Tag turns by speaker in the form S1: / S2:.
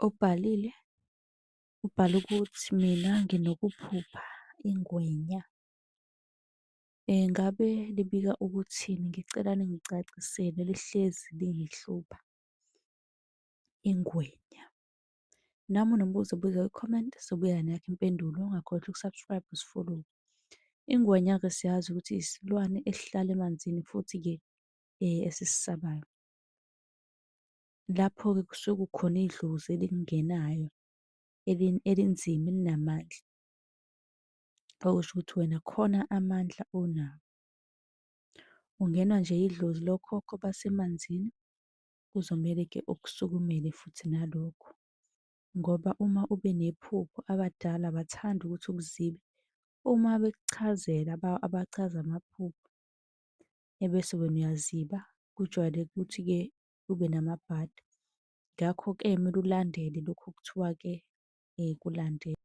S1: Obhalile ubhale ukuthi mina nginokuphupha ingwenya. Ngabe libika ukuthini? Ngicela ningicacisele lihlezi lingihlupha ingwenya. Nami unombuzo buza kwi-comment sobuya nakho impendulo. Ungakhohlwa uku-subscribe usifollow. Ingwenya-ke siyazi ukuthi isilwane esihlala emanzini futhi-ke esisisabayo. Lapho-ke kusuke kukhona idlozi elingenayo elinzima elinamandla. Okusho ukuthi wena khona amandla onawo. Ungenwa nje idlozi lokhokho basemanzini, kuzomele-ke ukusukumele futhi nalokho. Ngoba uma ube nephupho abadala abathandi ukuthi ukuzibe. Uma bekuchazela abachaza amaphupho ebese wena uyaziba, kujwayeleke ukuthi-ke ube namabhadi. Ngakho-ke kumele ulandele lokhu okuthiwa-ke kulandele.